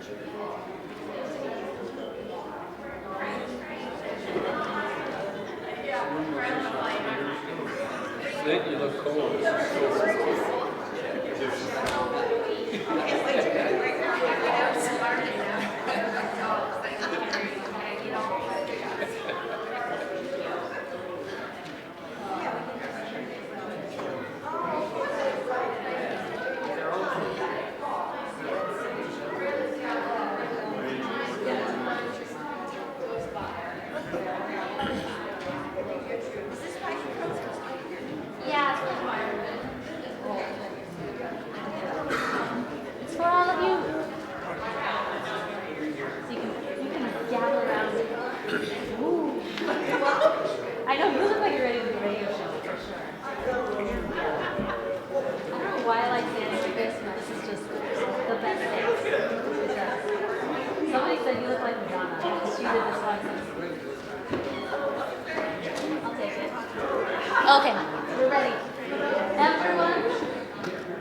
You look cold.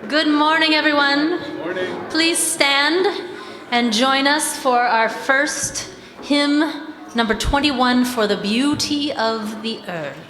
Good morning, everyone. Good morning. Please stand and join us for our first hymn, number 21, For the Beauty of the Earth.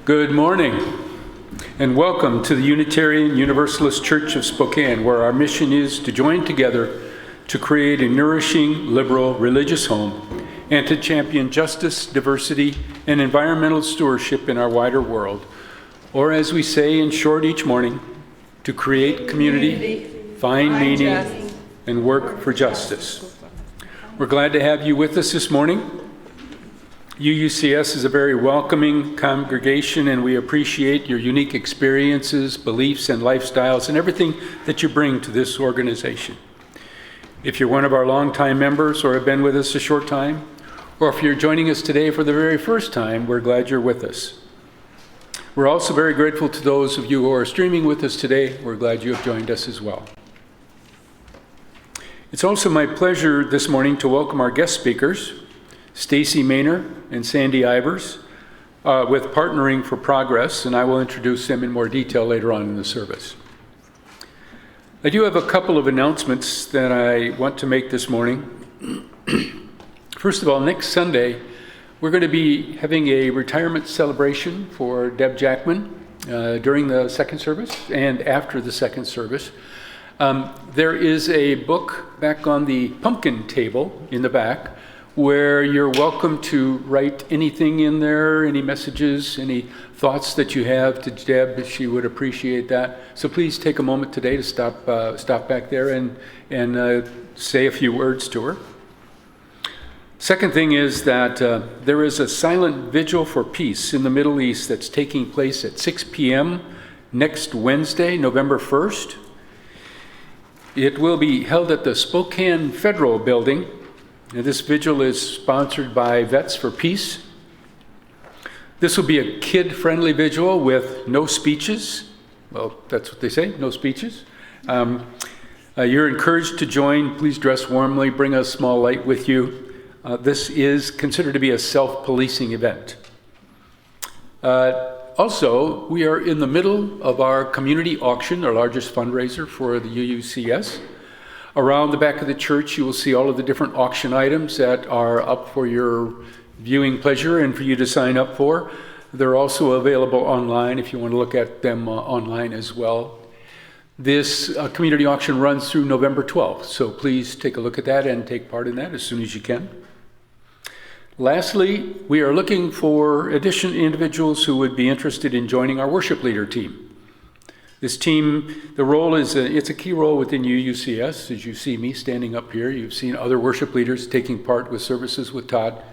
Good morning, and welcome to the Unitarian Universalist Church of Spokane, where our mission is to join together to create a nourishing, liberal, religious home and to champion justice, diversity, and environmental stewardship in our wider world. Or as we say in short each morning, to create community, find meaning, and work for justice. We're glad to have you with us this morning. UUCS is a very welcoming congregation, and we appreciate your unique experiences, beliefs, and lifestyles, and everything that you bring to this organization. If you're one of our longtime members or have been with us a short time, or if you're joining us today for the very first time, we're glad you're with us. We're also very grateful to those of you who are streaming with us today. We're glad you have joined us as well. It's also my pleasure this morning to welcome our guest speakers, Stacey and Sandy Ivers, with Partnering for Progress, and I will introduce them in more detail later on in the service. I do have a couple of announcements that I want to make this morning. First of all, next Sunday, we're going to be having a retirement celebration for Deb Jackman during the second service and after the second service. There is a book back on the pumpkin table in the back where you're welcome to write anything in there, any messages, any thoughts that you have to Deb. She would appreciate that. So please take a moment today to stop back there and say a few words to her. Second thing is that there is a silent vigil for peace in the Middle East that's taking place at 6 p.m. next Wednesday, November 1st. It will be held at the Spokane Federal Building. And this vigil is sponsored by Vets for Peace. This will be a kid-friendly vigil with no speeches. Well, that's what they say, no speeches. You're encouraged to join. Please dress warmly. Bring a small light with you. This is considered to be a self-policing event. Also, we are in the middle of our community auction, our largest fundraiser for the UUCS. Around the back of the church, you will see all of the different auction items that are up for your viewing pleasure and for you to sign up for. They're also available online if you want to look at them online as well. This community auction runs through November 12th, so please take a look at that and take part in that as soon as you can. Lastly, we are looking for additional individuals who would be interested in joining our worship leader team. This team, the role is, it's a key role within UUCS. As you see me standing up here, you've seen other worship leaders taking part with services with Todd.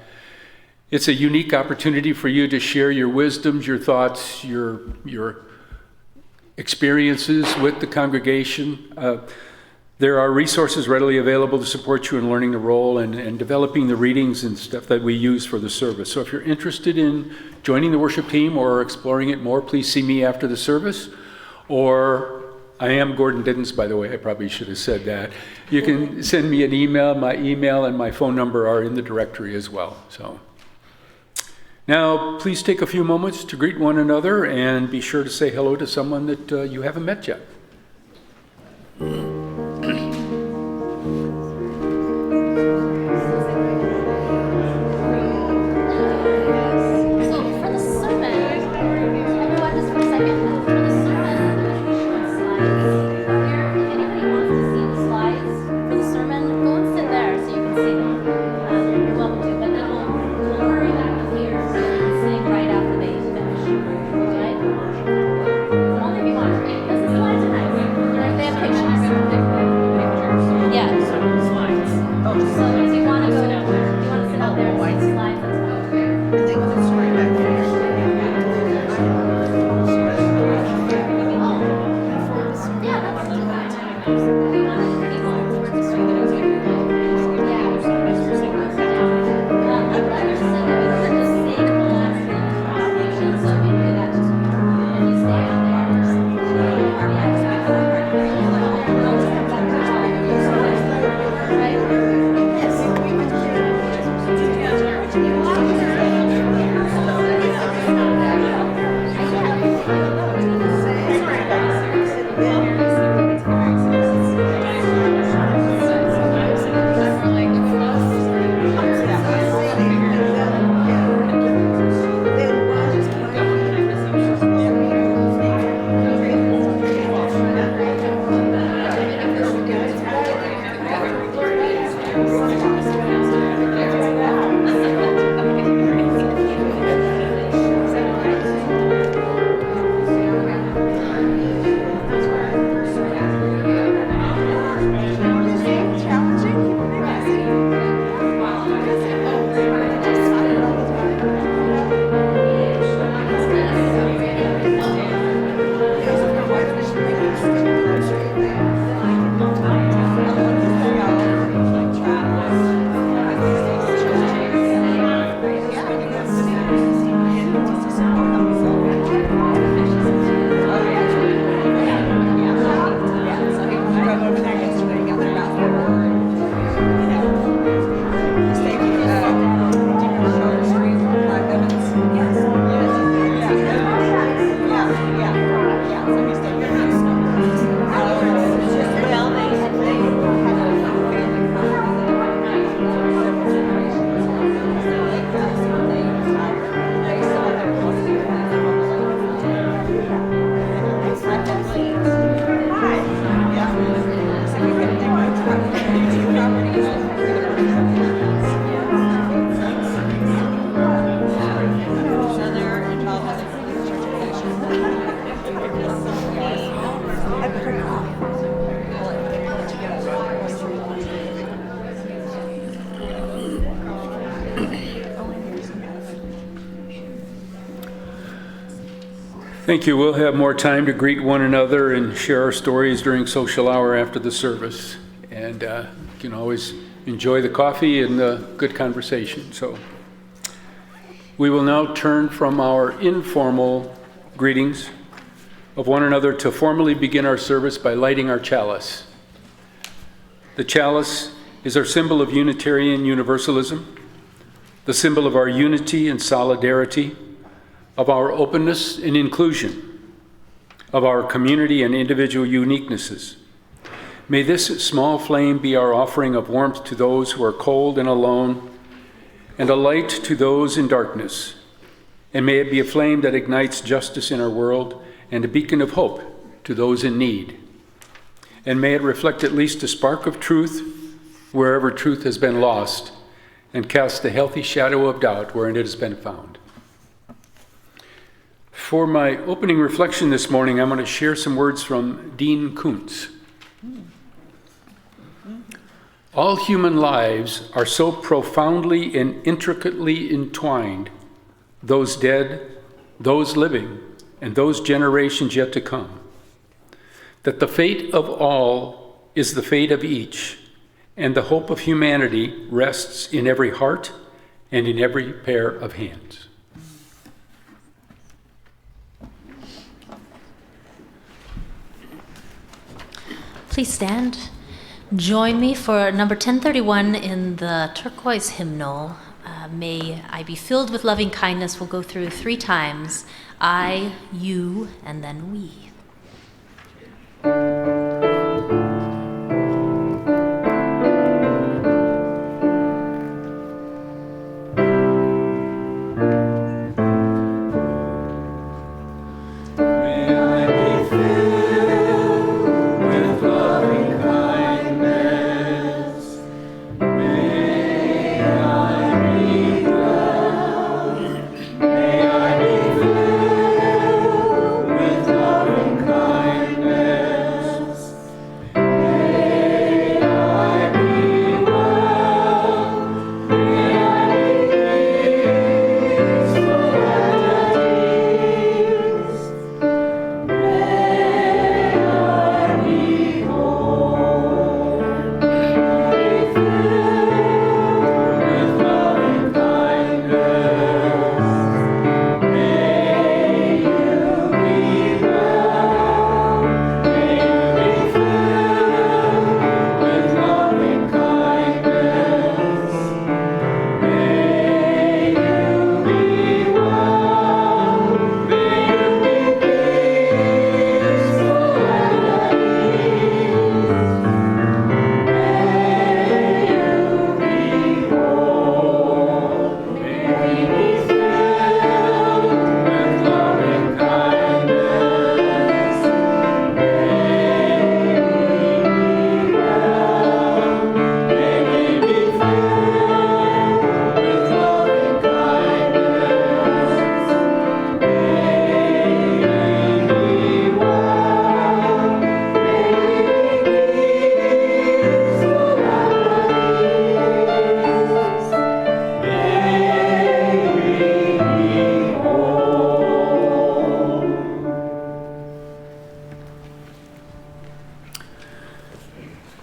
It's a unique opportunity for you to share your wisdoms, your thoughts, your experiences with the congregation. There are resources readily available to support you in learning the role and developing the readings and stuff that we use for the service. So if you're interested in joining the worship team or exploring it more, please see me after the service. Or I am Gordon Diddens, by the way. I probably should have said that. You can send me an email. My email and my phone number are in the directory as well. So now, please take a few moments to greet one another and be sure to say hello to someone that you haven't met yet. Thank you. We'll have more time to greet one another and share our stories during social hour after the service. And you can always enjoy the coffee and the good conversation. So we will now turn from our informal greetings of one another to formally begin our service by lighting our chalice. The chalice is our symbol of Unitarian Universalism, the symbol of our unity and solidarity, of our openness and inclusion, of our community and individual uniquenesses. May this small flame be our offering of warmth to those who are cold and alone, and a light to those in darkness. And may it be a flame that ignites justice in our world and a beacon of hope to those in need. And may it reflect at least a spark of truth wherever truth has been lost, and cast a healthy shadow of doubt wherein it has been found. For my opening reflection this morning, I'm going to share some words from Dean Koontz. All human lives are so profoundly and intricately entwined, those dead, those living, and those generations yet to come, that the fate of all is the fate of each, and the hope of humanity rests in every heart and in every pair of hands. Please stand. Join me for number 1031 in the turquoise hymnal. May I be filled with loving kindness. We'll go through 3 times. I, you, and then we.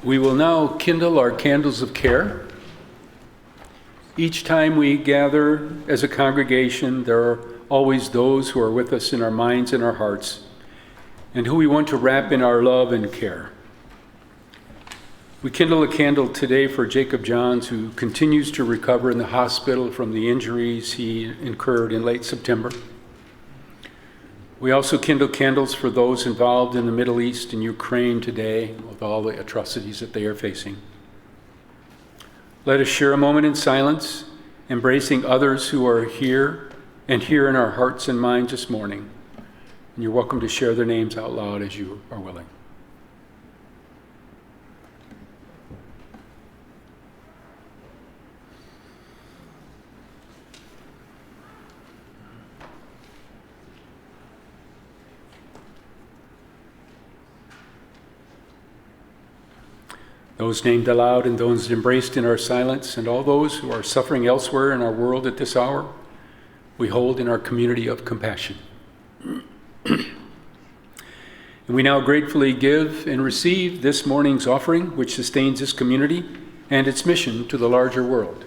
We will now kindle our candles of care. Each time we gather as a congregation, there are always those who are with us in our minds and our hearts, and who we want to wrap in our love and care. We kindle a candle today for Jacob Johns, who continues to recover in the hospital from the injuries he incurred in late September. We also kindle candles for those involved in the Middle East and Ukraine today, with all the atrocities that they are facing. Let us share a moment in silence, embracing others who are here and here in our hearts and minds this morning. And you're welcome to share their names out loud as you are willing. Those named aloud and those embraced in our silence, and all those who are suffering elsewhere in our world at this hour, we hold in our community of compassion. And we now gratefully give and receive this morning's offering, which sustains this community and its mission to the larger world.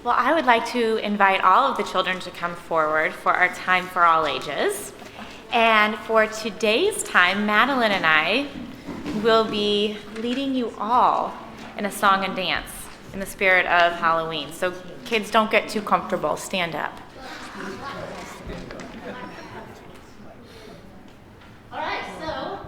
Well, I would like to invite all of the children to come forward for our time for all ages. And for today's time, Madeline and I will be leading you all in a song and dance in the spirit of Halloween. So kids, don't get too comfortable. Stand up. All right, so,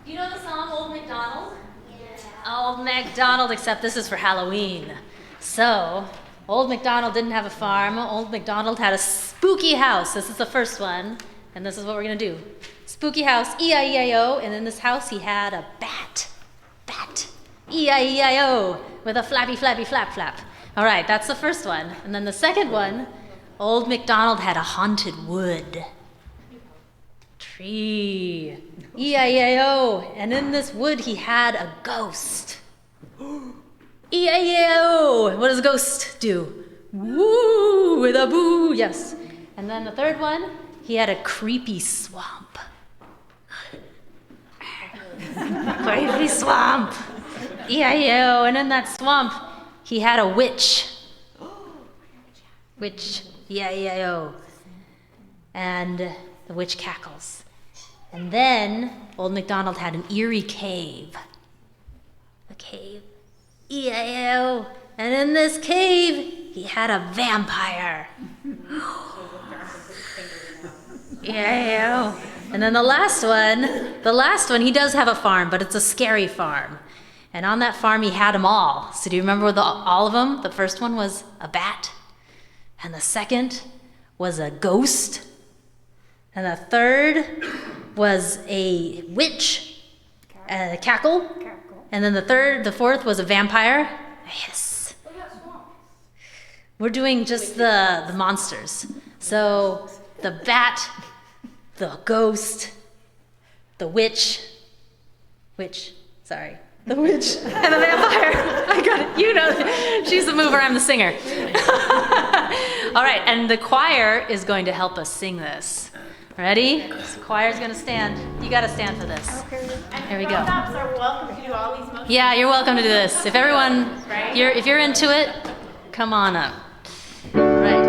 do you know the song Old MacDonald? Yeah. Old MacDonald, except this is for Halloween. So, Old MacDonald didn't have a farm. Old MacDonald had a spooky house. This is the first one, and this is what we're going to do. Spooky house, E-I-E-I-O, and in this house he had a bat. Bat, E-I-E-I-O, with a flappy, flappy, flap, flap. All right, that's the first one. And then the second one, Old MacDonald had a haunted wood. Tree, E-I-E-I-O, and in this wood he had a ghost. E-I-E-I-O, what does a ghost do? Woo, with a boo, yes. And then the third one, he had a creepy swamp. Creepy swamp. E-I-E-I-O, and in that swamp, he had a witch. Witch, E-I-E-I-O. And the witch cackles. And then Old MacDonald had an eerie cave. A cave. E-I-O. And in this cave, he had a vampire. E-I-O. And then the last one, he does have a farm, but it's a scary farm. And on that farm, he had them all. So do you remember all of them? The first one was a bat. And the second was a ghost. And the third was a witch, a cackle. And then the fourth was a vampire. Yes. We're doing just the monsters. So the bat, the ghost, the witch, the witch, and the vampire. I got it. You know, she's the mover, I'm the singer. All right, and the choir is going to help us sing this. Ready? So choir's gonna stand. You gotta stand for this. Here we go. Grown-ups are welcome to do all these motions. Yeah, you're welcome to do this. If everyone, if you're into it, come on up. Right.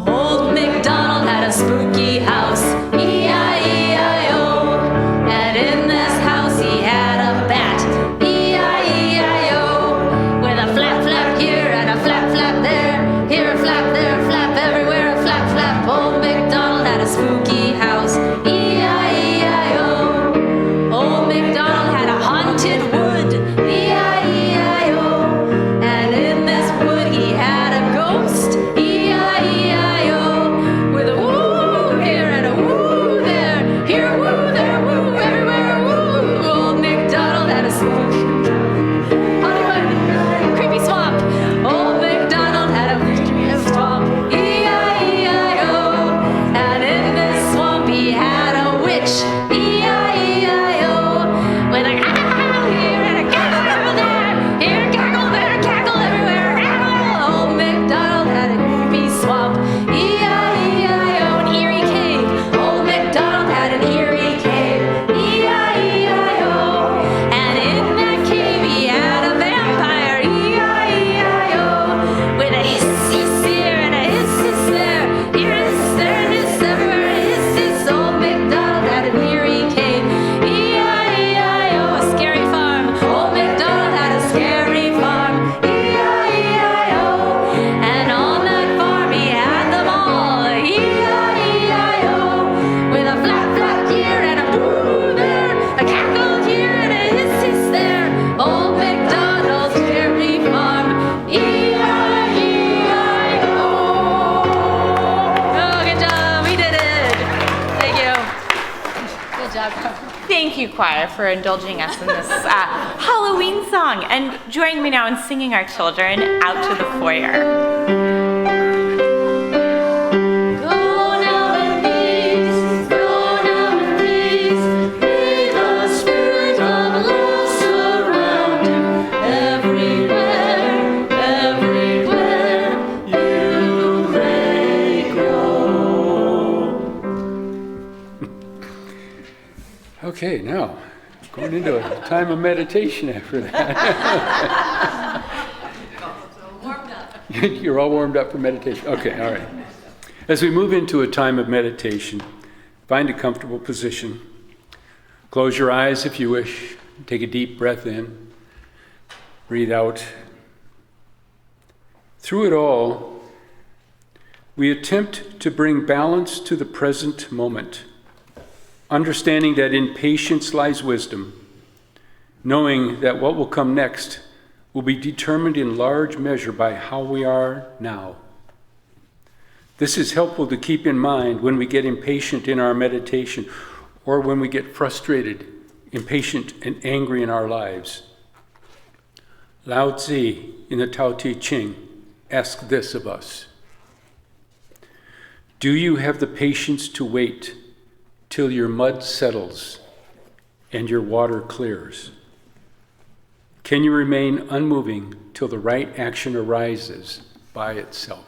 Old MacDonald had a spooky house, E-I-E-I-O. And in this house he had a bat, E-I-E-I-O. With a flap, flap here and a flap, flap there. Here a flap, there a flap, everywhere a flap, flap. Old MacDonald had a spooky house, E-I-E-I-O. Old MacDonald had a haunted wood, E-I-E-I-O. And in this wood he had a ghost, E-I-E-I-O. With a woo here and a woo there. Here a woo, there a woo, everywhere a woo. Old MacDonald had a spooky Hollywood, creepy swamp. Old MacDonald had a swamp, E-I-E-I-O. And in this swamp he had a witch, E-I-E-I-O. With a cackle here and a cackle there. Here a cackle, there a cackle, everywhere a cackle. Old MacDonald had a creepy swamp, E-I-E-I-O. An eerie cave. Old MacDonald had an eerie cave, E-I-E-I-O. And in that cave he had a vampire, E-I-E-I-O. With a hiss here and a hiss there. Here a hiss, there and hiss, everywhere a hiss. Old MacDonald had an eerie cave, E-I-E-I-O. A scary farm. Old MacDonald had a scary farm, E-I-E-I-O. And on that farm he had them all, E-I-E-I-O. With a flap, flap here and a boo there. A cackle here and a hiss there. Old MacDonald's scary farm, E-I-E-I-O. Oh, good job. We did it. Thank you. Good job. Thank you, choir, for indulging us in this Halloween song. And join me now in singing our children out to the foyer. Go now in peace, go now in peace. May the spirit of love surround you everywhere, everywhere you may go. Okay, now, going into a time of meditation after that. You're all warmed up for meditation. Okay, all right. As we move into a time of meditation, find a comfortable position. Close your eyes if you wish. Take a deep breath in. Breathe out. Through it all, we attempt to bring balance to the present moment, understanding that in patience lies wisdom, knowing that what will come next will be determined in large measure by how we are now. This is helpful to keep in mind when we get impatient in our meditation or when we get frustrated, impatient, and angry in our lives. Lao Tzu in the Tao Te Ching asks this of us: do you have the patience to wait till your mud settles and your water clears? Can you remain unmoving till the right action arises by itself?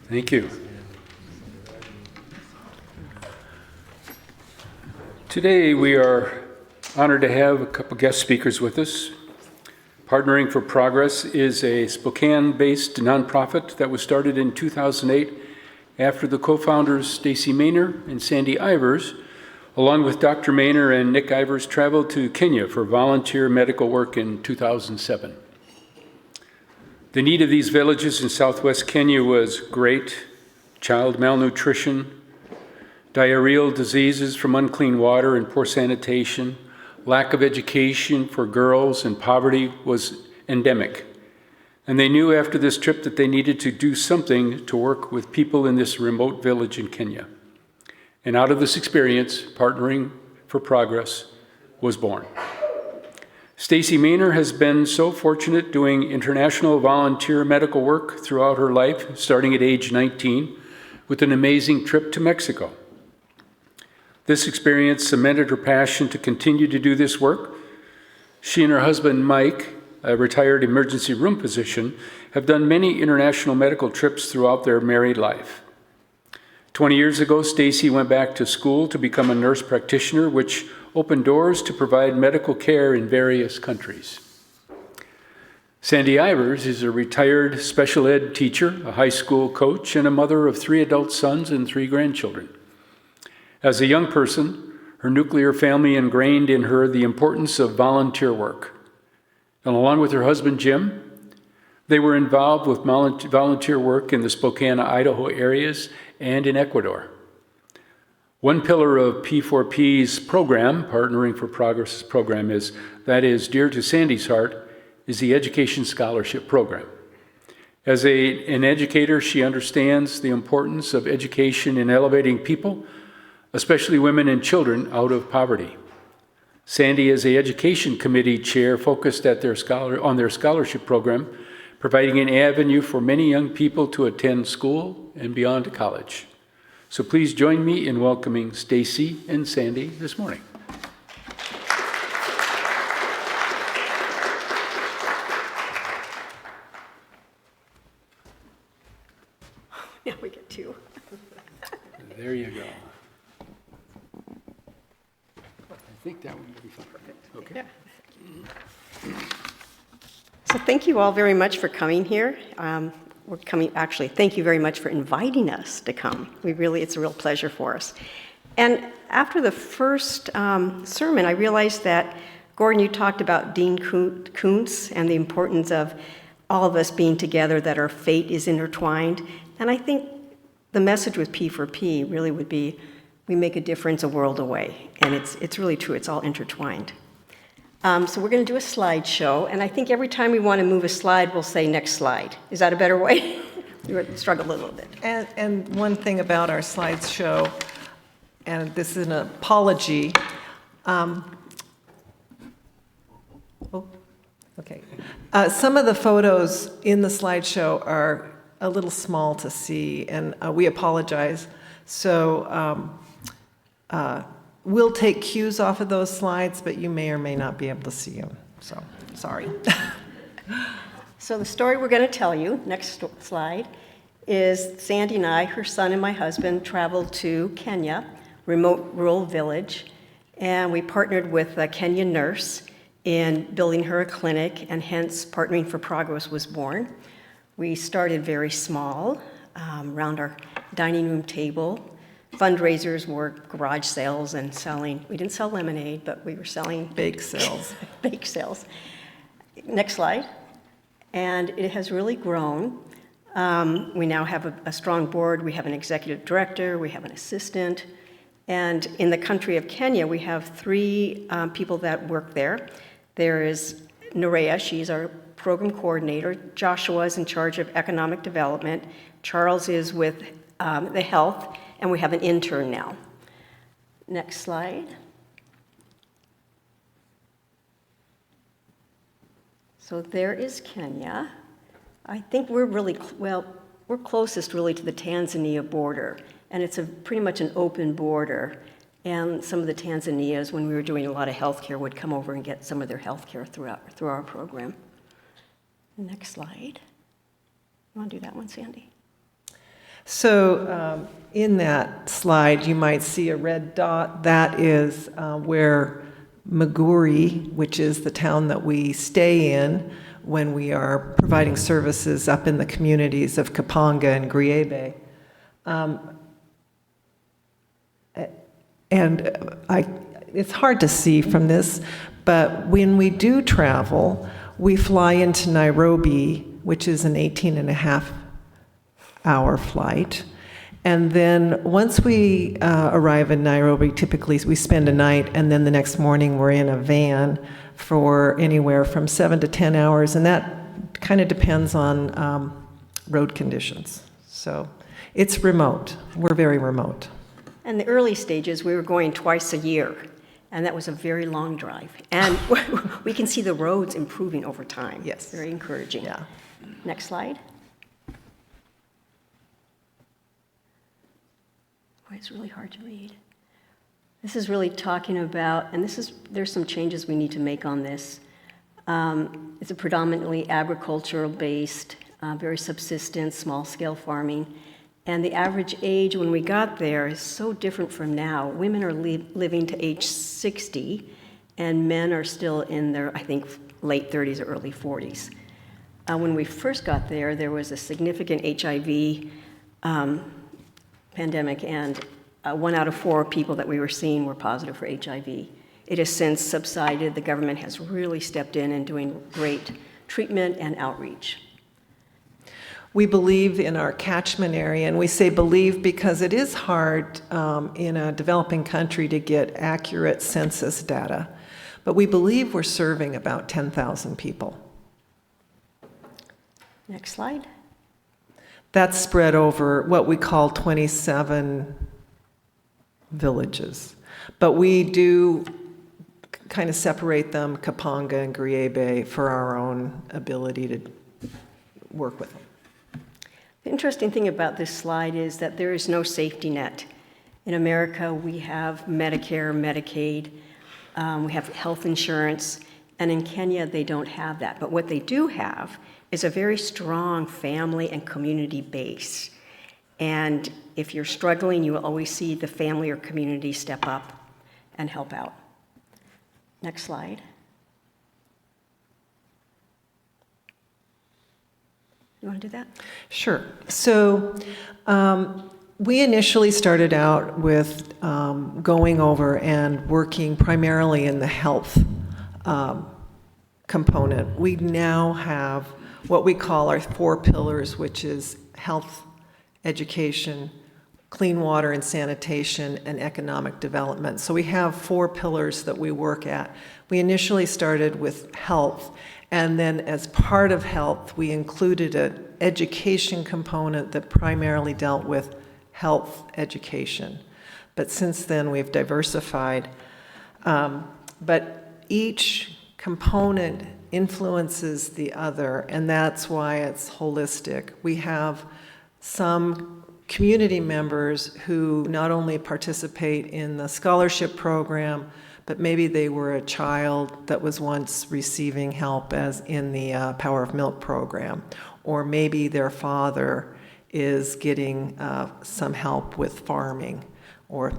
Thank you. Today we are honored to have a couple guest speakers with us. Partnering for Progress is a Spokane-based nonprofit that was started in 2008 after the co-founders Stacey and Sandy Ivers, along with Dr. Maynor and Nick Ivers, traveled to Kenya for volunteer medical work in 2007. The need of these villages in southwest Kenya was great: child malnutrition, diarrheal diseases from unclean water and poor sanitation, lack of education for girls, and poverty was endemic. And they knew after this trip that they needed to do something to work with people in this remote village in Kenya. And out of this experience, Partnering for Progress was born. Stacey Maynor has been so fortunate doing international volunteer medical work throughout her life, starting at age 19, with an amazing trip to Mexico. This experience cemented her passion to continue to do this work. She and her husband, Mike, a retired emergency room physician, have done many international medical trips throughout their married life. 20 years ago, Stacey went back to school to become a nurse practitioner, which opened doors to provide medical care in various countries. Sandy Ivers is a retired special ed teacher, a high school coach, and a mother of 3 adult sons and 3 grandchildren. As a young person, her nuclear family ingrained in her the importance of volunteer work. And along with her husband, Jim, they were involved with volunteer work in the Spokane, Idaho areas and in Ecuador. One pillar of P4P's program, Partnering for Progress program, that is dear to Sandy's heart, is the Education Scholarship Program. As an educator, she understands the importance of education in elevating people, especially women and children, out of poverty. Sandy is the Education Committee chair focused on their scholarship program, providing an avenue for many young people to attend school and beyond to college. So please join me in welcoming Stacey and Sandy this morning. Yeah, we get 2. There you go. I think that one will be fine. Okay. Yeah. So thank you all very much for coming here. Thank you very much for inviting us to come. It's a real pleasure for us. And after the first sermon, I realized that, Gordon, you talked about Dean Koontz and the importance of all of us being together, that our fate is intertwined. And I think the message with P4P really would be, we make a difference a world away. And it's really true, it's all intertwined. So we're going to do a slideshow, and I think every time we want to move a slide, we'll say next slide. Is that a better way? We struggle a little bit. And one thing about our slideshow, and this is an apology. Some of the photos in the slideshow are a little small to see, and we apologize. So we'll take cues off of those slides, but you may or may not be able to see them. So, sorry. So the story we're going to tell you, next slide, is Sandy and I, her son and my husband, traveled to Kenya, remote rural village, and we partnered with a Kenyan nurse in building her a clinic, and hence Partnering for Progress was born. We started very small, around our dining room table. Fundraisers were garage sales and selling. We didn't sell lemonade, but we were selling Bake sales. bake sales. Next slide. And it has really grown. We now have a strong board. We have an executive director. We have an assistant. And in the country of Kenya, we have 3 people that work there. There is Nerea, she's our program coordinator. Joshua is in charge of economic development. Charles is with the health, and we have an intern now. Next slide. So there is Kenya. I think we're really, we're closest really to the Tanzania border, and it's pretty much an open border. And some of the Tanzanians, when we were doing a lot of healthcare, would come over and get some of their healthcare through our program. Next slide. You want to do that one, Sandy? So in that slide, you might see a red dot. That is where Maguri, which is the town that we stay in when we are providing services up in the communities of Kapanga and Griebe. It's hard to see from this, but when we do travel, we fly into Nairobi, which is an 18-and-a-half-hour flight. And then once we arrive in Nairobi, typically we spend a night, and then the next morning we're in a van for anywhere from 7 to 10 hours, and that kind of depends on road conditions. So it's remote. We're very remote. In the early stages, we were going twice a year, and that was a very long drive. And we can see the roads improving over time. Yes. Very encouraging. Yeah. Next slide. Boy, it's really hard to read. This is really talking about, and there's some changes we need to make on this. It's a predominantly agricultural-based, very subsistence, small-scale farming. And the average age when we got there is so different from now. Women are living to age 60, and men are still in their, I think, late 30s or early 40s. When we first got there, there was a significant HIV pandemic, and 1 out of 4 people that we were seeing were positive for HIV. It has since subsided. The government has really stepped in and doing great treatment and outreach. We believe in our catchment area, and we say believe because it is hard in a developing country to get accurate census data. But we believe we're serving about 10,000 people. Next slide. That's spread over what we call 27 villages. But we do kind of separate them, Kapanga and Griebe, for our own ability to work with them. The interesting thing about this slide is that there is no safety net. In America, we have Medicare, Medicaid, we have health insurance, and in Kenya, they don't have that. But what they do have is a very strong family and community base. And if you're struggling, you will always see the family or community step up and help out. Next slide. You want to do that? Sure. So we initially started out with going over and working primarily in the health component. We now have what we call our 4 pillars, which is health, education, clean water and sanitation, and economic development. So we have 4 pillars that we work at. We initially started with health, and then as part of health, we included an education component that primarily dealt with health education. But since then, we've diversified. But each component influences the other, and that's why it's holistic. We have some community members who not only participate in the scholarship program, but maybe they were a child that was once receiving help as in the Power of Milk program, or maybe their father is getting some help with farming, or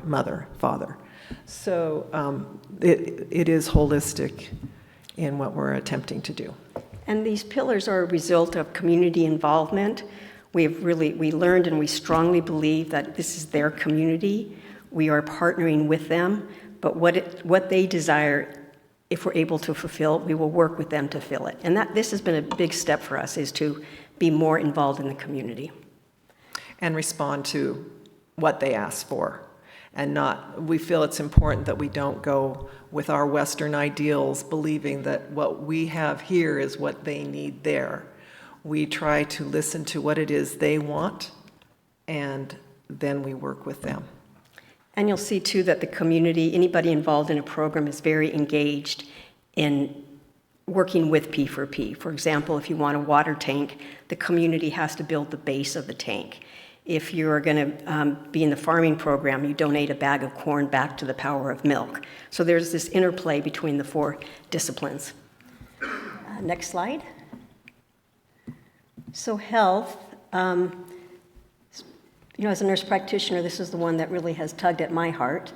father. So it is holistic in what we're attempting to do. And these pillars are a result of community involvement. We learned and we strongly believe that this is their community. We are partnering with them, but what they desire, if we're able to fulfill, we will work with them to fill it. And this has been a big step for us, is to be more involved in the community. And respond to what they ask for. And we feel it's important that we don't go with our Western ideals believing that what we have here is what they need there. We try to listen to what it is they want, and then we work with them. And you'll see too that the community, anybody involved in a program, is very engaged in working with P4P. For example, if you want a water tank, the community has to build the base of the tank. If you're going to be in the farming program, you donate a bag of corn back to the Power of Milk. So there's this interplay between the 4 disciplines. Next slide. So health, as a nurse practitioner, this is the one that really has tugged at my heart.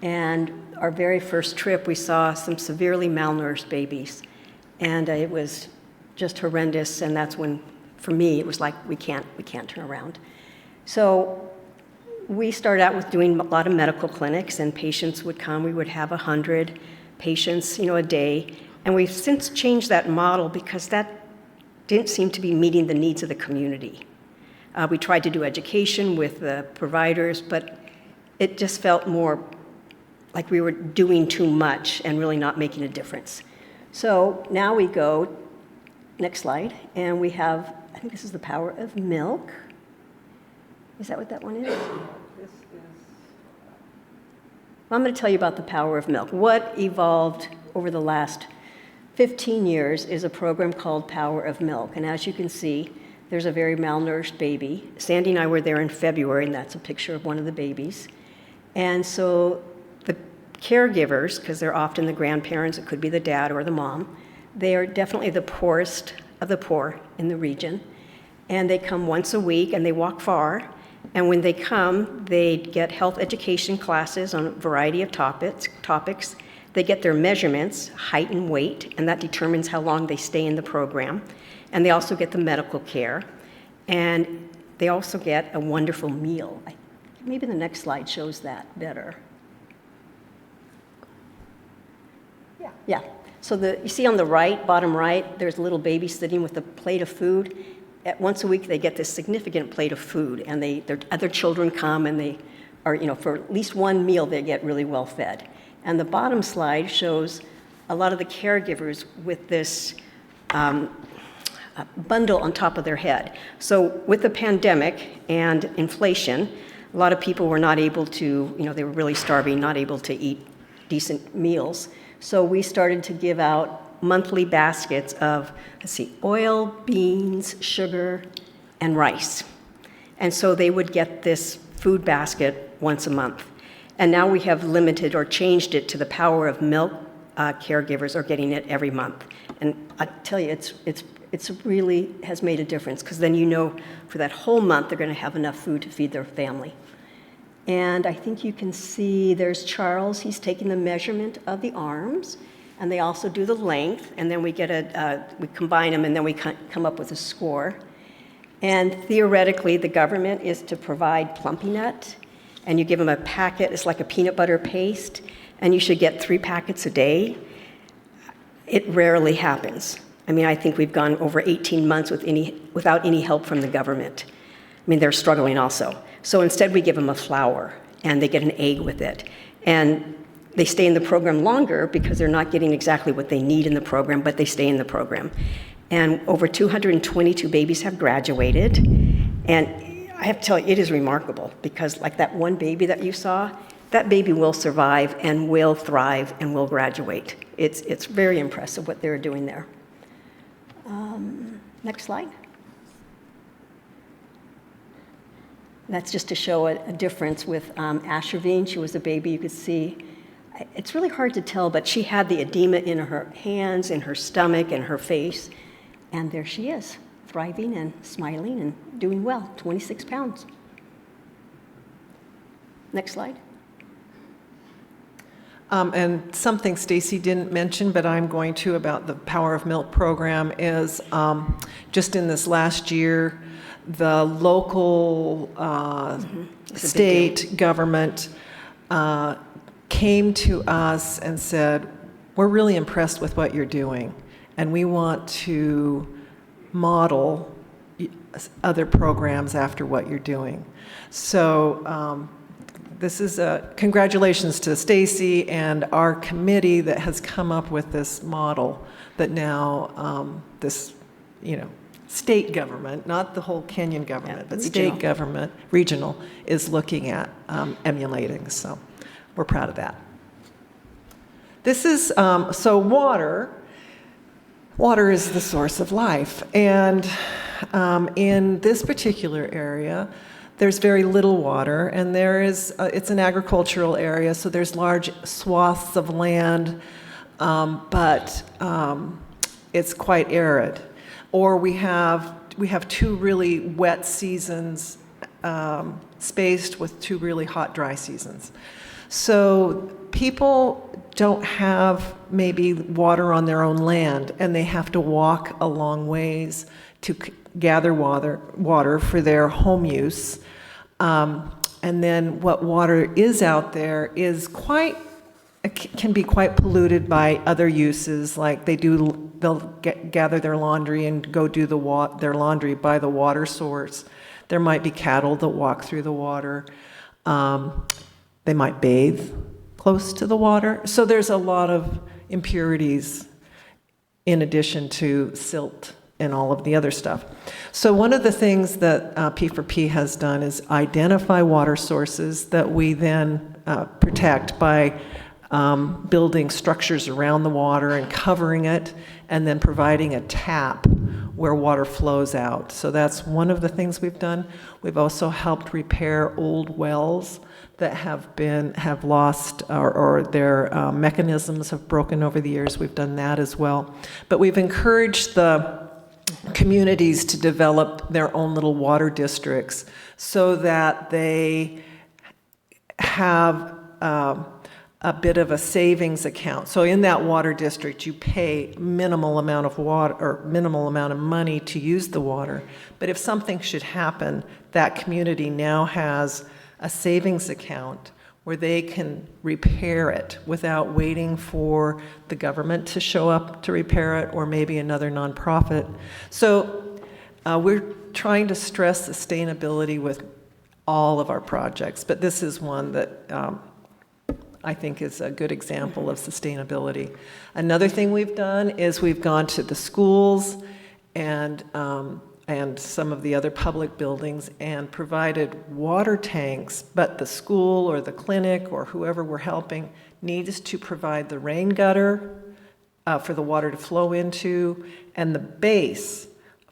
And our very first trip, we saw some severely malnourished babies. And it was just horrendous, and that's when, for me, it was like, we can't turn around. So we started out with doing a lot of medical clinics, and patients would come. We would have 100 patients, a day. And we've since changed that model because that didn't seem to be meeting the needs of the community. We tried to do education with the providers, but it just felt more like we were doing too much and really not making a difference. So now we go, next slide, and we have, I think this is the Power of Milk. Is that what that one is? Well, I'm going to tell you about the Power of Milk. What evolved over the last 15 years is a program called Power of Milk. And as you can see, there's a very malnourished baby. Sandy and I were there in February, and that's a picture of one of the babies. And so the caregivers, because they're often the grandparents, it could be the dad or the mom, they are definitely the poorest of the poor in the region. And they come once a week, and they walk far. And when they come, they get health education classes on a variety of topics. They get their measurements, height and weight, and that determines how long they stay in the program. And they also get the medical care. And they also get a wonderful meal. Maybe the next slide shows that better. Yeah. So you see on the right, bottom right, there's a little baby sitting with a plate of food. Once a week, they get this significant plate of food, and their other children come, and they are, for at least one meal, they get really well fed. And the bottom slide shows a lot of the caregivers with this bundle on top of their head. So with the pandemic and inflation, a lot of people were not able to, they were really starving, not able to eat decent meals. So we started to give out monthly baskets of, oil, beans, sugar, and rice. And so they would get this food basket once a month. And now we have limited or changed it to the Power of Milk. Caregivers are getting it every month. And I tell you, it's really has made a difference, because then for that whole month they're going to have enough food to feed their family. And I think you can see there's Charles. He's taking the measurement of the arms. And they also do the length, and then we combine them, and then we come up with a score. And theoretically, the government is to provide Plumpy Nut, and you give them a packet. It's like a peanut butter paste, and you should get 3 packets a day. It rarely happens. I think we've gone over 18 months without any help from the government. They're struggling also. So instead, we give them a flour, and they get an egg with it. And they stay in the program longer because they're not getting exactly what they need in the program, but they stay in the program. And over 222 babies have graduated. And I have to tell you, it is remarkable, because like that one baby that you saw, that baby will survive and will thrive and will graduate. It's very impressive what they're doing there. Next slide. That's just to show a difference with Ashervine. She was a baby, you could see. it's really hard to tell, but she had the edema in her hands, in her stomach, and her face. And there she is, thriving and smiling and doing well, 26 pounds. Next slide. And something Stacey didn't mention, but I'm going to, about the Power of Milk program is just in this last year, the local state government came to us and said, we're really impressed with what you're doing, and we want to model other programs after what you're doing. So this is congratulations to Stacey and our committee that has come up with this model that now this, state government, not the whole Kenyan government, but state government, regional, is looking at emulating. So we're proud of that. This is, so water is the source of life. And in this particular area, there's very little water, and it's an agricultural area, so there's large swaths of land, but it's quite arid. Or we have 2 really wet seasons spaced with 2 really hot, dry seasons. So people don't have maybe water on their own land, and they have to walk a long ways to gather water for their home use. And then what water is out there is can be quite polluted by other uses, like they'll gather their laundry and go do their laundry by the water source. There might be cattle that walk through the water. They might bathe close to the water. So there's a lot of impurities in addition to silt and all of the other stuff. So one of the things that P4P has done is identify water sources that we then protect by building structures around the water and covering it, and then providing a tap where water flows out. So that's one of the things we've done. We've also helped repair old wells that have lost or their mechanisms have broken over the years. We've done that as well. But we've encouraged the communities to develop their own little water districts so that they have a bit of a savings account. So in that water district, you pay minimal amount of water or minimal amount of money to use the water. But if something should happen, that community now has a savings account where they can repair it without waiting for the government to show up to repair it, or maybe another nonprofit. So we're trying to stress sustainability with all of our projects, but this is one that I think is a good example of sustainability. Another thing we've done is we've gone to the schools and some of the other public buildings and provided water tanks, but the school or the clinic or whoever we're helping needs to provide the rain gutter for the water to flow into and the base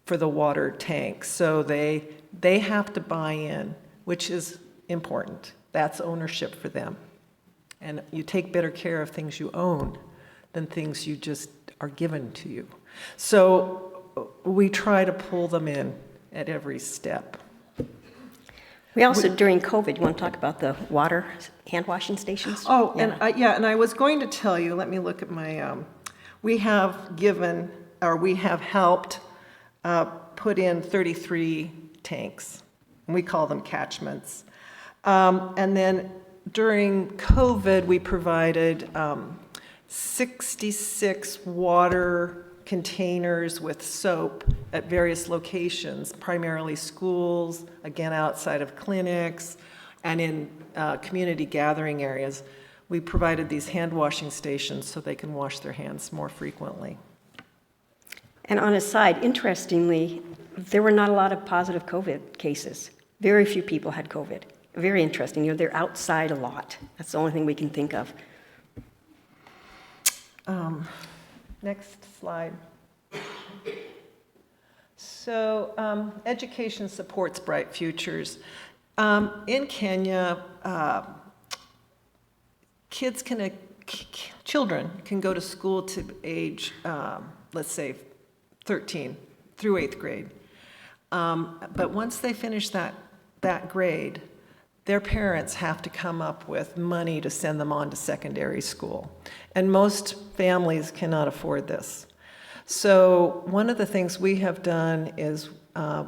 for the water tank. So they have to buy in, which is important. That's ownership for them. And you take better care of things you own than things you just are given to you. So we try to pull them in at every step. We also, during COVID, you want to talk about the water hand washing stations? Oh, yeah. And I was going to tell you, let me look at my, we have helped put in 33 tanks. We call them catchments. And then during COVID, we provided 66 water containers with soap at various locations, primarily schools, again outside of clinics, and in community gathering areas. We provided these hand washing stations so they can wash their hands more frequently. And on a side, interestingly, there were not a lot of positive COVID cases. Very few people had COVID. Very interesting. They're outside a lot. That's the only thing we can think of. Next slide. So education supports bright futures. In Kenya, kids can children can go to school to age, let's say, 13 through 8th grade. But once they finish that grade, their parents have to come up with money to send them on to secondary school. And most families cannot afford this. So one of the things we have done is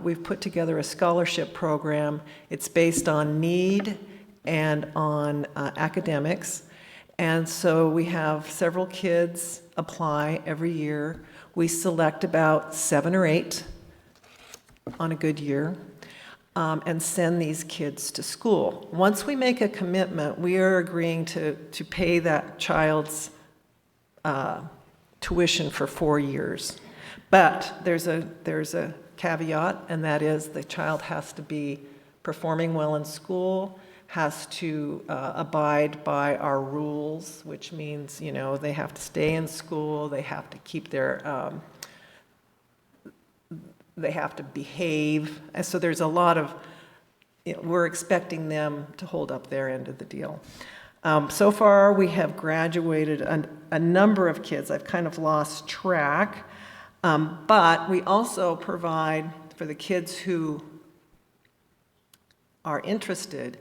we've put together a scholarship program. It's based on need and on academics. And so we have several kids apply every year. We select about 7 or 8 on a good year. And send these kids to school. Once we make a commitment, we are agreeing to pay that child's tuition for 4 years. But there's a caveat, and that is the child has to be performing well in school, has to abide by our rules, which means, they have to stay in school, they have to keep their they have to behave. And so there's a lot of, we're expecting them to hold up their end of the deal. So far, we have graduated a number of kids. I've kind of lost track. But we also provide for the kids who are interested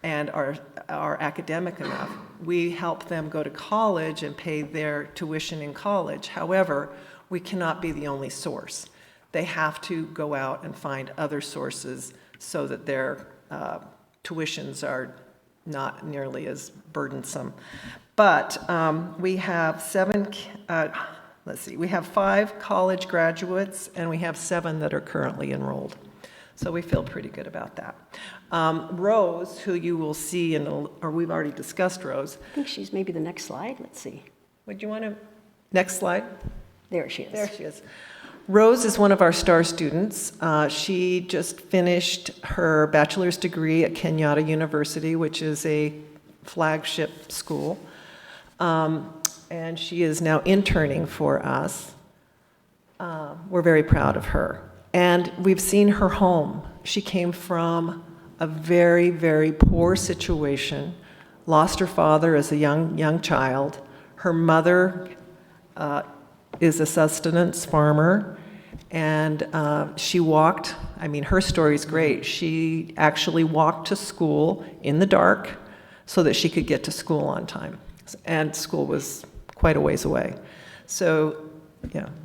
and are academic enough, we help them go to college and pay their tuition in college. However, we cannot be the only source. They have to go out and find other sources so that their tuitions are not nearly as burdensome. But we have we have 5 college graduates, and we have 7 that are currently enrolled. So we feel pretty good about that. Rose, who you will see or we've already discussed Rose. I think she's maybe the next slide. Let's see. Would you want to, next slide? There she is. There she is. Rose is one of our star students. She just finished her bachelor's degree at Kenyatta University, which is a flagship school. And she is now interning for us. We're very proud of her. And we've seen her home. She came from a very, very poor situation, lost her father as a young child. Her mother is a sustenance farmer, and she walked, her story's great. She actually walked to school in the dark so that she could get to school on time. And school was quite a ways away. So,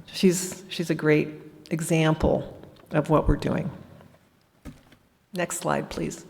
she's a great example of what we're doing. Next slide, please.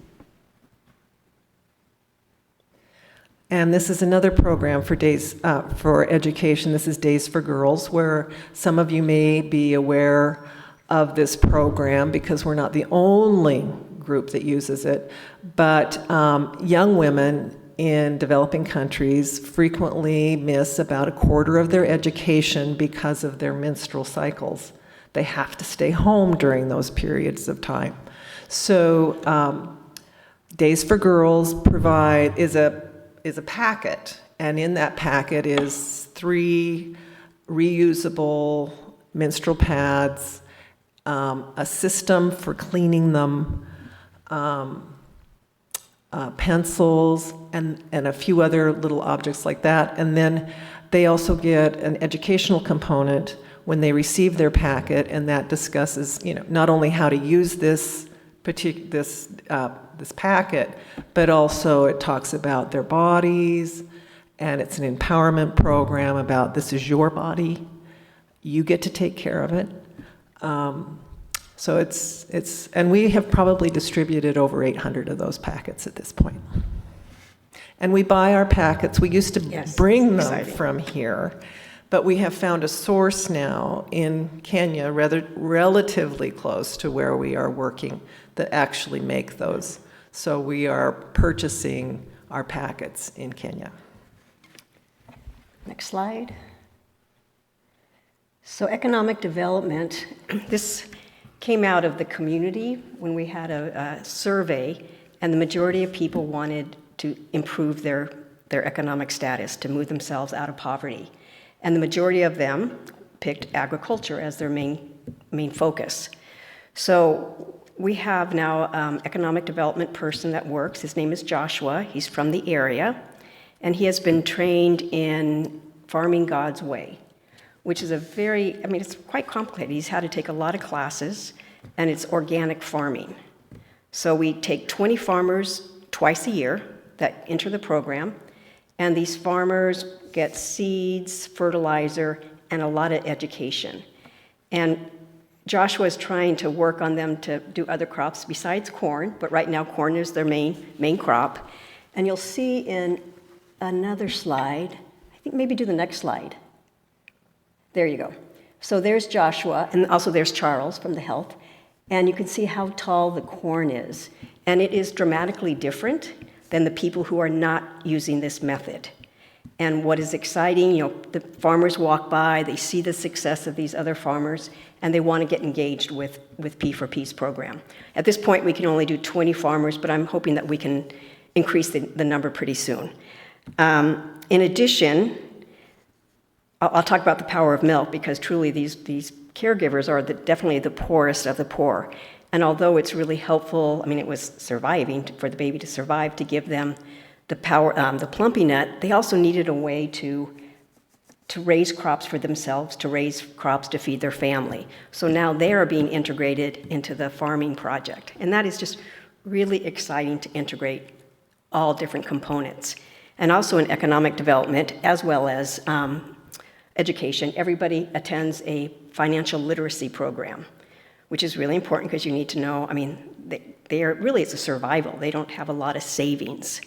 And this is another program for Days for Education. This is Days for Girls, where some of you may be aware of this program because we're not the only group that uses it. But young women in developing countries frequently miss about a quarter of their education because of their menstrual cycles. They have to stay home during those periods of time. So Days for Girls is a packet, and in that packet is 3 reusable menstrual pads, a system for cleaning them, pencils, and a few other little objects like that. And then they also get an educational component when they receive their packet, and that discusses, not only how to use this packet, but also it talks about their bodies, and it's an empowerment program about this is your body, you get to take care of it. So it's and we have probably distributed over 800 of those packets at this point. And we buy our packets. We used to bring them from here, but we have found a source now in Kenya, relatively close to where we are working, that actually make those. So we are purchasing our packets in Kenya. Next slide. So economic development, this came out of the community when we had a survey, and the majority of people wanted to improve their economic status, to move themselves out of poverty. And the majority of them picked agriculture as their main focus. So we have now economic development person that works. His name is Joshua. He's from the area. and he has been trained in farming God's way, which is it's quite complicated. He's had to take a lot of classes, and it's organic farming. So we take 20 farmers twice a year that enter the program, and these farmers get seeds, fertilizer, and a lot of education. And Joshua is trying to work on them to do other crops besides corn, but right now corn is their main crop. And you'll see in another slide, I think maybe do the next slide. There you go. So there's Joshua, and also there's Charles from the health, and you can see how tall the corn is. And it is dramatically different than the people who are not using this method. And what is exciting, the farmers walk by, they see the success of these other farmers, and they want to get engaged with P4P's program. At this point, we can only do 20 farmers, but I'm hoping that we can increase the number pretty soon. In addition, I'll talk about the power of milk, because truly these caregivers are definitely the poorest of the poor. And although it's really helpful, it was surviving, for the baby to survive, to give them the plumpy nut, they also needed a way to raise crops for themselves, to raise crops to feed their family. So now they are being integrated into the farming project. And that is just really exciting to integrate all different components. And also in economic development, as well as education, everybody attends a financial literacy program, which is really important because you need to know, it's a survival. They don't have a lot of savings.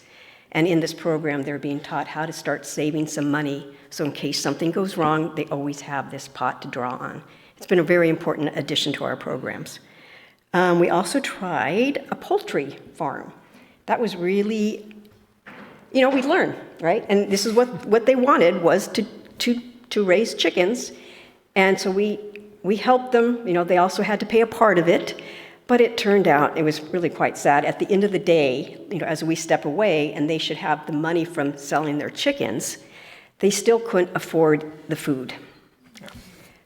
And in this program, they're being taught how to start saving some money, so in case something goes wrong, they always have this pot to draw on. It's been a very important addition to our programs. We also tried a poultry farm. That was really, we learned, right? And this is what they wanted, was to raise chickens. And so we helped them. They also had to pay a part of it. But it turned out, it was really quite sad. At the end of the day, as we step away and they should have the money from selling their chickens, they still couldn't afford the food.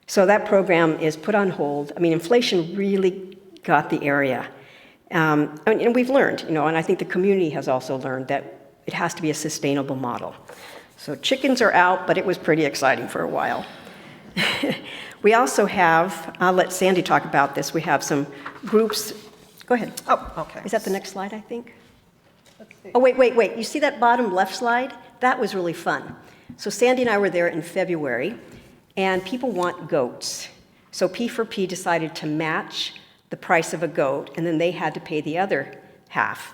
So that program is put on hold. Inflation really got the area. And we've learned, and I think the community has also learned that it has to be a sustainable model. So chickens are out, but it was pretty exciting for a while. We also have, I'll let Sandy talk about this, we have some groups. Go ahead. Oh, okay. Is that the next slide, I think? Oh, wait. You see that bottom left slide? That was really fun. So Sandy and I were there in February, and people want goats. So P4P decided to match the price of a goat, and then they had to pay the other half.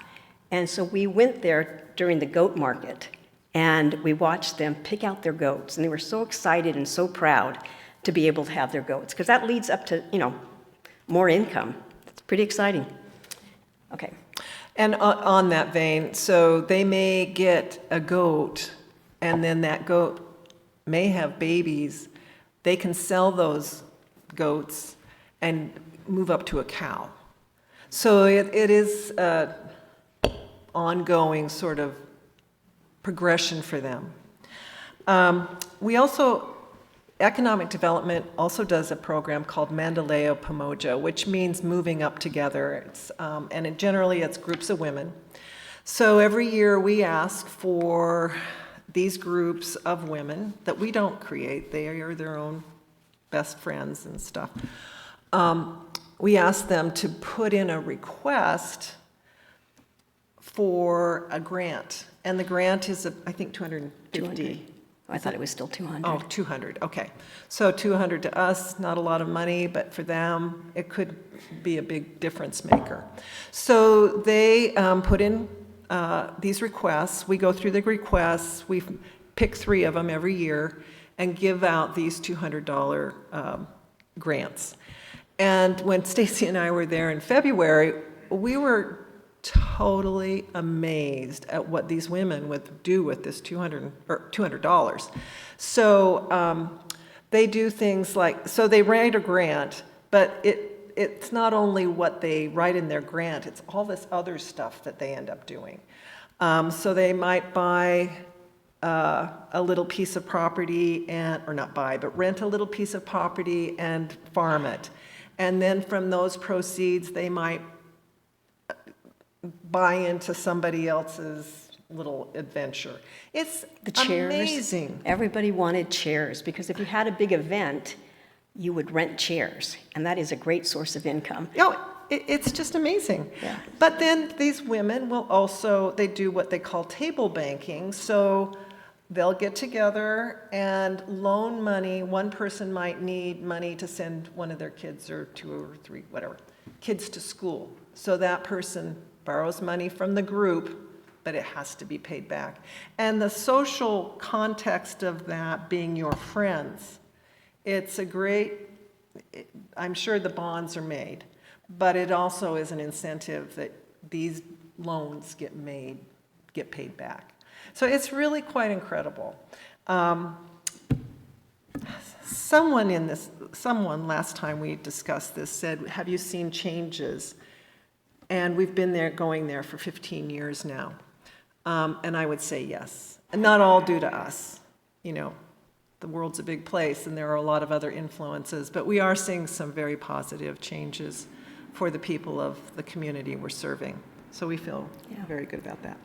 And so we went there during the goat market, and we watched them pick out their goats, and they were so excited and so proud to be able to have their goats, because that leads up to, more income. It's pretty exciting. Okay. And on that vein, so they may get a goat, and then that goat may have babies. They can sell those goats and move up to a cow. So it is an ongoing sort of progression for them. We also, economic development also does a program called Mandaleo Pamoja, which means moving up together. Generally it's groups of women. So every year we ask for these groups of women that we don't create. They are their own best friends and stuff. We ask them to put in a request for a grant. And the grant is, I think, $250. 200. I thought it was still 200. Oh, 200, okay. So 200 to us, not a lot of money, but for them, it could be a big difference maker. So they put in these requests. We go through the requests. We pick 3 of them every year and give out these $200 grants. And when Stacey and I were there in February, we were totally amazed at what these women would do with this $200. So they do things like, so they write a grant, but it's not only what they write in their grant, it's all this other stuff that they end up doing. So they might buy a little piece of property or not buy, but rent a little piece of property and farm it. And then from those proceeds, they might buy into somebody else's little adventure. It's The chairs. amazing. Everybody wanted chairs, because if you had a big event, you would rent chairs, and that is a great source of income. It's just amazing. Yeah. But then these women will also, they do what they call table banking. So they'll get together and loan money. One person might need money to send one of their kids, or 2 or 3, whatever, kids to school. So that person borrows money from the group, but it has to be paid back. And the social context of that being your friends, it's a great, I'm sure the bonds are made, but it also is an incentive that these loans get paid back. So it's really quite incredible. Someone last time we discussed this said, have you seen changes? And we've been going there for 15 years now. And I would say yes. And not all due to us. You know, the world's a big place and there are a lot of other influences, but we are seeing some very positive changes for the people of the community we're serving. So we feel very good about that.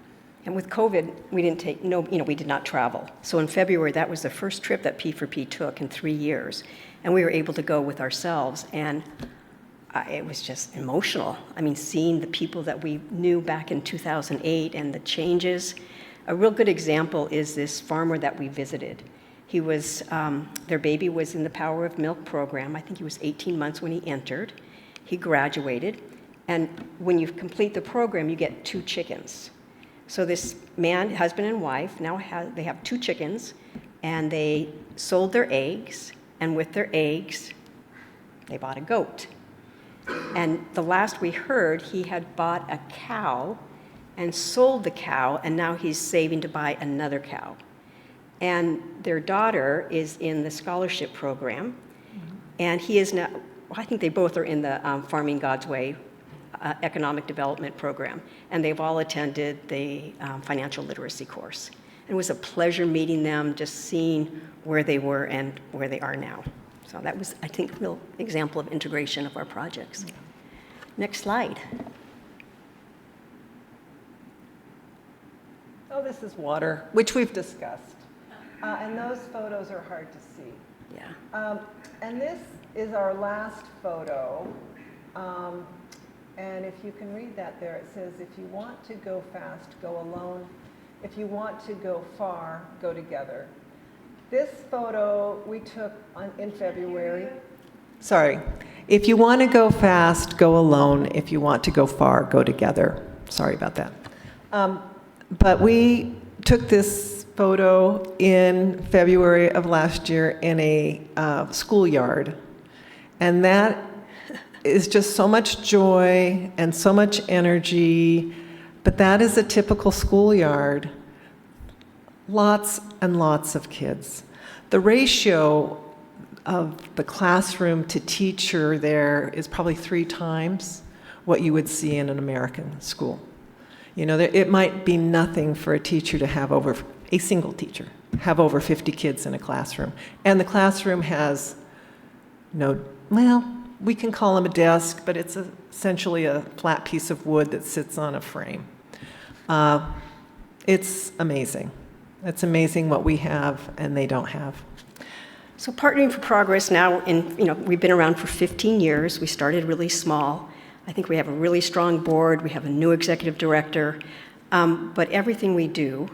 And with COVID, we did not travel. So in February, that was the first trip that P4P took in 3 years. And we were able to go with ourselves, and it was just emotional. I mean, seeing the people that we knew back in 2008 and the changes. A real good example is this farmer that we visited. He was, their baby was in the Power of Milk program. I think he was 18 months when he entered. He graduated, and when you complete the program, you get 2 chickens. So this man, husband and wife, now they have 2 chickens, and they sold their eggs, and with their eggs, they bought a goat. And the last we heard, he had bought a cow and sold the cow, and now he's saving to buy another cow. And their daughter is in the scholarship program, and he is now, I think they both are in the Farming God's Way economic development program, and they've all attended the financial literacy course. It was a pleasure meeting them, just seeing where they were and where they are now. So that was, I think, a real example of integration of our projects. Next slide. Oh, this is water, which we've discussed. And those photos are hard to see. Yeah. And this is our last photo. And if you can read that there, it says, if you want to go fast, go alone. If you want to go far, go together. This photo we took in February. Sorry. If you want to go fast, go alone. If you want to go far, go together. Sorry about that. But we took this photo in February of last year in a schoolyard. And that is just so much joy and so much energy, but that is a typical schoolyard. Lots and lots of kids. The ratio of the classroom to teacher there is probably 3 times what you would see in an American school. You know, it might be nothing for a teacher to have a single teacher, have over 50 kids in a classroom. And the classroom has we can call them a desk, but it's essentially a flat piece of wood that sits on a frame. It's amazing. It's amazing what we have and they don't have. So Partnering for Progress now, we've been around for 15 years. We started really small. I think we have a really strong board. We have a new executive director. But everything we do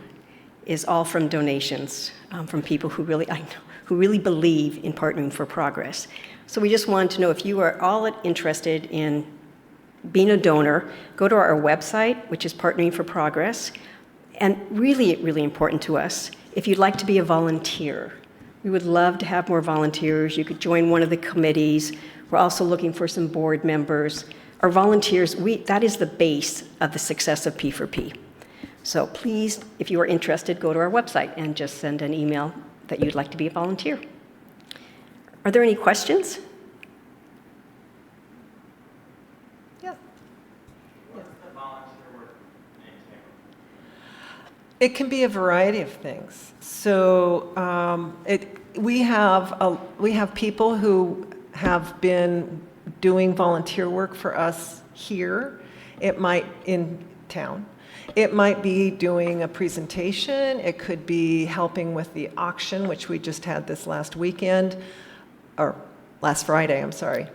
is all from donations from people who really believe in Partnering for Progress. So we just wanted to know if you are all interested in being a donor, go to our website, which is Partnering for Progress. And really, really important to us, if you'd like to be a volunteer, we would love to have more volunteers. You could join one of the committees. We're also looking for some board members. Our volunteers, that is the base of the success of P4P. So please, if you are interested, go to our website and just send an email that you'd like to be a volunteer. Are there any questions? Yes. What's the volunteer work entail? It can be a variety of things. So we have people who have been doing volunteer work for us here. It might town. It might be doing a presentation. It could be helping with the auction, which we just had this last weekend, or last Friday, I'm sorry.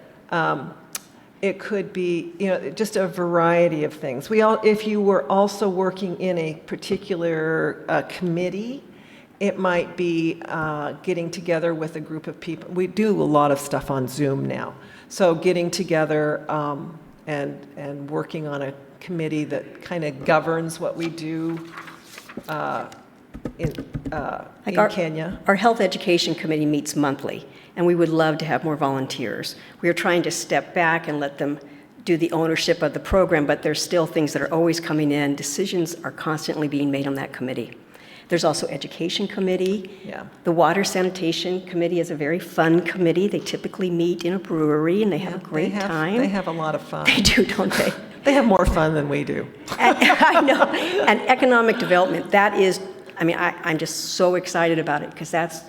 It could be, just a variety of things. If you were also working in a particular committee, it might be getting together with a group of people. We do a lot of stuff on Zoom now. So getting together and working on a committee that kind of governs what we do in Kenya. Our health education committee meets monthly, and we would love to have more volunteers. We are trying to step back and let them do the ownership of the program, but there's still things that are always coming in. Decisions are constantly being made on that committee. There's also education committee. Yeah. The water sanitation committee is a very fun committee. They typically meet in a brewery, and they have a great time. They have a lot of fun. They do, don't they? They have more fun than we do. I know. And economic development, that is, I'm just so excited about it, because that's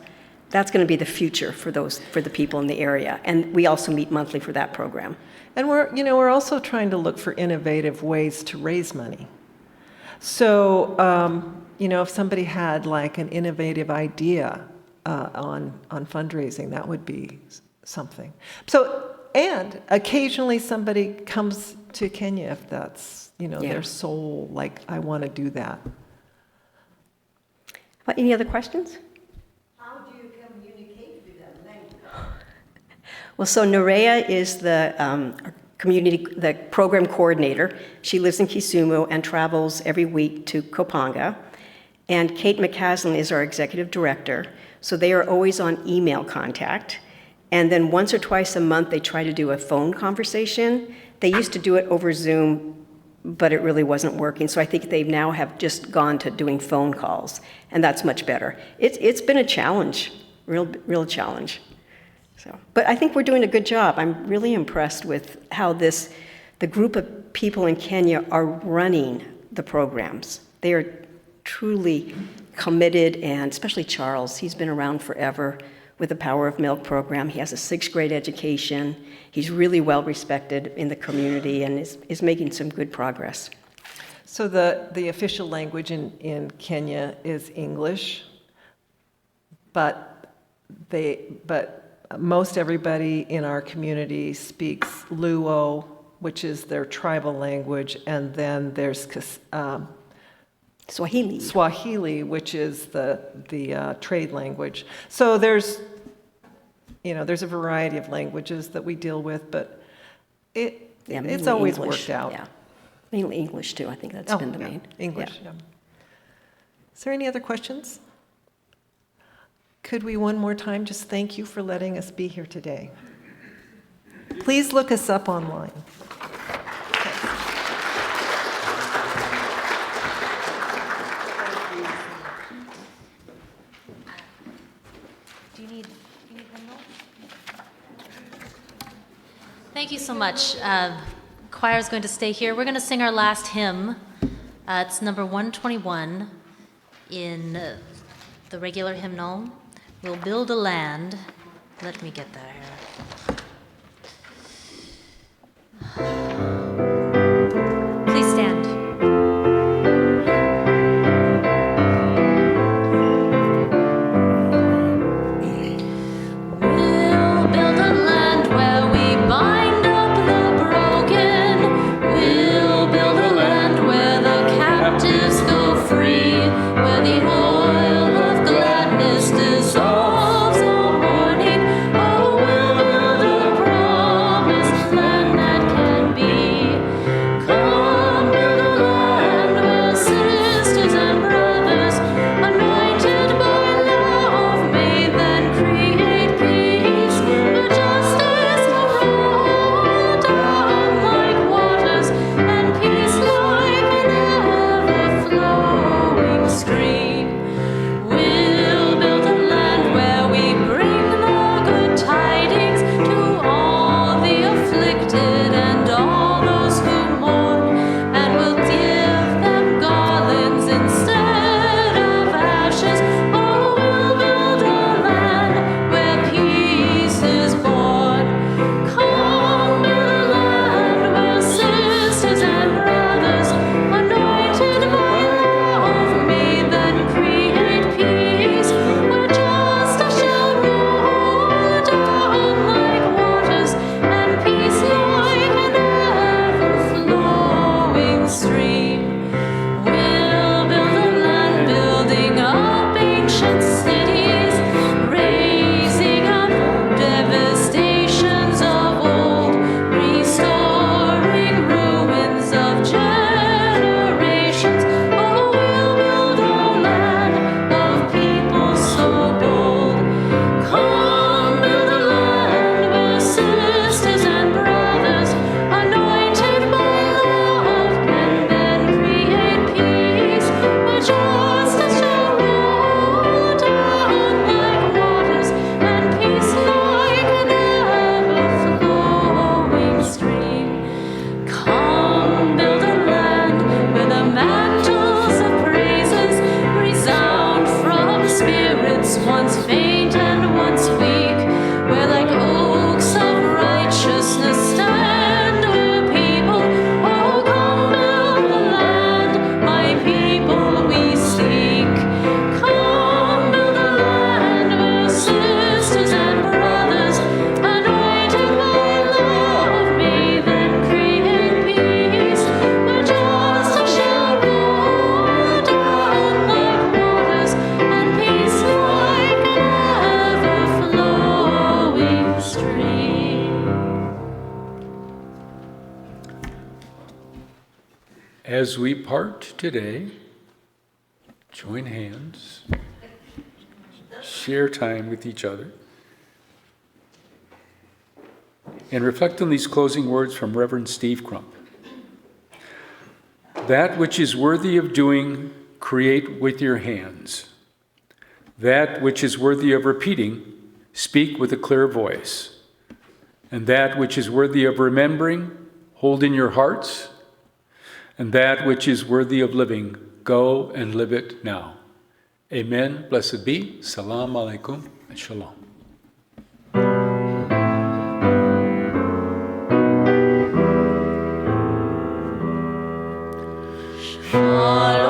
going to be the future for the people in the area. And we also meet monthly for that program. And we're also trying to look for innovative ways to raise money. So, if somebody had like an innovative idea on fundraising, that would be something. So, and occasionally somebody comes to Kenya if that's, their sole, like, I want to do that. Any other questions? How do you communicate with them? Well, so Nerea is the program coordinator. She lives in Kisumu and travels every week to Kopanga. And Kate McCaslin is our executive director. So they are always on email contact. And then once or twice a month, they try to do a phone conversation. They used to do it over Zoom, but it really wasn't working. So I think they now have just gone to doing phone calls, and that's much better. It's been a challenge, real challenge. So, but I think we're doing a good job. I'm really impressed with how the group of people in Kenya are running the programs. They are truly committed, and especially Charles, he's been around forever with the Power of Milk program. He has a 6th grade education. He's really well respected in the community and is making some good progress. So the official language in Kenya is English, but most everybody in our community speaks Luo, which is their tribal language, and then there's Swahili, which is the trade language. So there's a variety of languages that we deal with, but it's always English, worked out. Yeah. Mainly English too. I think that's been the main. English. Yeah. Is there any other questions? Could we one more time just thank you for letting us be here today? Please look us up online. Thank you so much. Choir is going to stay here. We're going to sing our last hymn. It's number 121 in the regular hymnal. We'll build a land. Let me get there. Please stand. We'll build a land where we bind up the broken. We'll build a land where the captives go free, where the oil of gladness dissolves all mourning. Oh, we'll build a promised land that can be As we part today, join hands, share time with each other, and reflect on these closing words from Reverend Steve Crump. That which is worthy of doing, create with your hands. That which is worthy of repeating, speak with a clear voice. And that which is worthy of remembering, hold in your hearts. And that which is worthy of living, go and live it now. Amen. Blessed be. Salam alaikum and shalom. Shalom.